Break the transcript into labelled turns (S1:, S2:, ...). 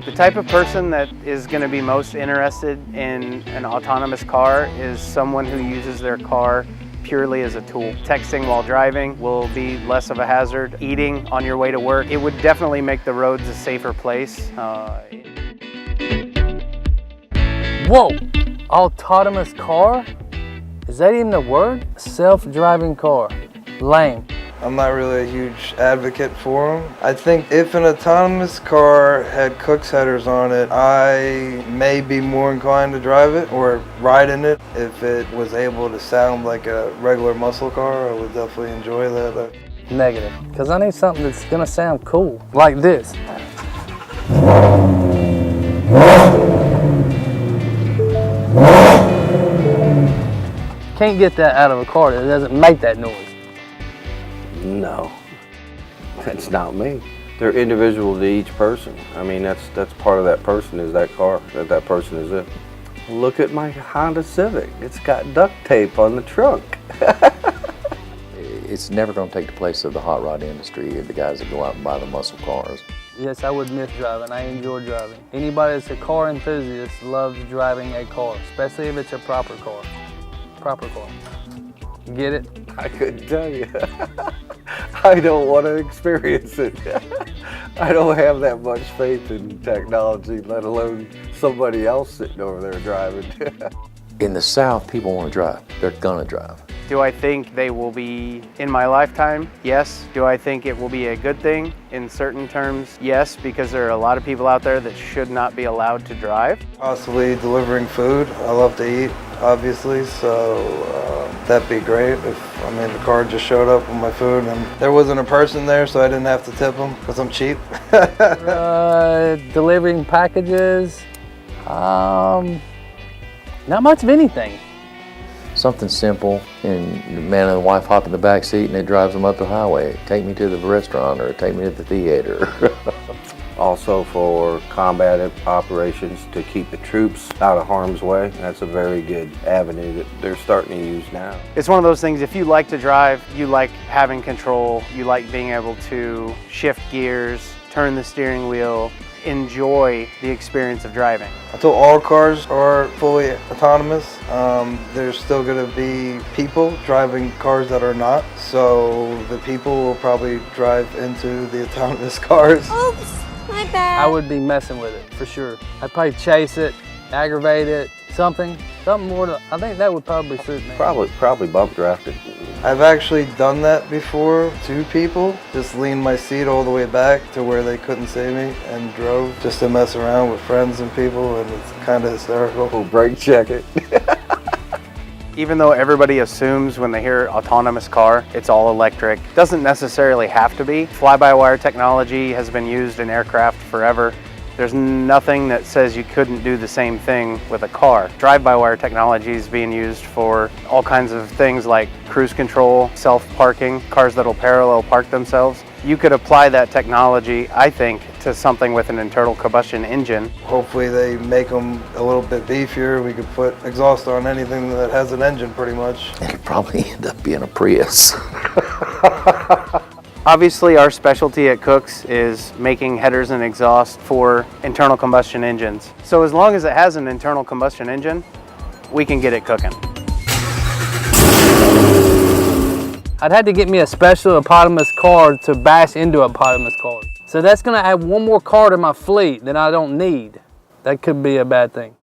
S1: The type of person that is going to be most interested in an autonomous car is someone who uses their car purely as a tool. Texting while driving will be less of a hazard. Eating on your way to work, it would definitely make the roads a safer place.
S2: Whoa, autonomous car? Is that even a word? Self-driving car, lame.
S3: I'm not really a huge advocate for them. I think if an autonomous car had Kooks headers on it, I may be more inclined to drive it or ride in it. If it was able to sound like a regular muscle car, I would definitely enjoy that.
S2: Negative, because I need something that's gonna sound cool, like this. Can't get that out of a car that doesn't make that noise.
S4: No, that's not me. They're individual to each person. I mean, that's part of that person is that car that person is in. Look at my Honda Civic. It's got duct tape on the trunk.
S5: It's never going to take the place of the hot rod industry, the guys that go out and buy the muscle cars.
S2: Yes, I would miss driving. I enjoy driving. Anybody that's a car enthusiast loves driving a car, especially if it's a proper car. Proper car. Get it?
S4: I couldn't tell you. I don't want to experience it. I don't have that much faith in technology, let alone somebody else sitting over there driving.
S5: In the South, people want to drive. They're gonna drive.
S1: Do I think they will be in my lifetime? Yes. Do I think it will be a good thing in certain terms? Yes, because there are a lot of people out there that should not be allowed to drive.
S3: Possibly delivering food. I love to eat, obviously, so that'd be great if, the car just showed up with my food and there wasn't a person there, so I didn't have to tip them because I'm cheap.
S2: Delivering packages, not much of anything.
S5: Something simple, and the man and the wife hop in the back seat and it drives them up the highway. Take me to the restaurant or take me to the theater.
S4: Also for combat operations to keep the troops out of harm's way. That's a very good avenue that they're starting to use now.
S1: It's one of those things, if you like to drive, you like having control, you like being able to shift gears, turn the steering wheel, enjoy the experience of driving.
S3: Until all cars are fully autonomous, there's still going to be people driving cars that are not. So the people will probably drive into the autonomous cars.
S6: Oops, my bad.
S2: I would be messing with it, for sure. I'd probably chase it, aggravate it, something more to, I think that would probably suit me.
S4: Probably bump drafted.
S3: I've actually done that before to people. Just leaned my seat all the way back to where they couldn't see me and drove just to mess around with friends and people, and it's kind of hysterical.
S4: We'll brake check it.
S1: Even though everybody assumes when they hear autonomous car, it's all electric, doesn't necessarily have to be. Fly-by-wire technology has been used in aircraft forever. There's nothing that says you couldn't do the same thing with a car. Drive-by-wire technology is being used for all kinds of things like cruise control, self-parking, cars that'll parallel park themselves. You could apply that technology, I think, to something with an internal combustion engine.
S3: Hopefully they make them a little bit beefier. We could put exhaust on anything that has an engine pretty much.
S5: It'll probably end up being a Prius.
S1: Obviously, our specialty at Kooks is making headers and exhaust for internal combustion engines. So as long as it has an internal combustion engine, we can get it cooking.
S2: I'd have to get me a special autonomous car to bash into an autonomous car. So that's gonna add one more car to my fleet that I don't need. That could be a bad thing.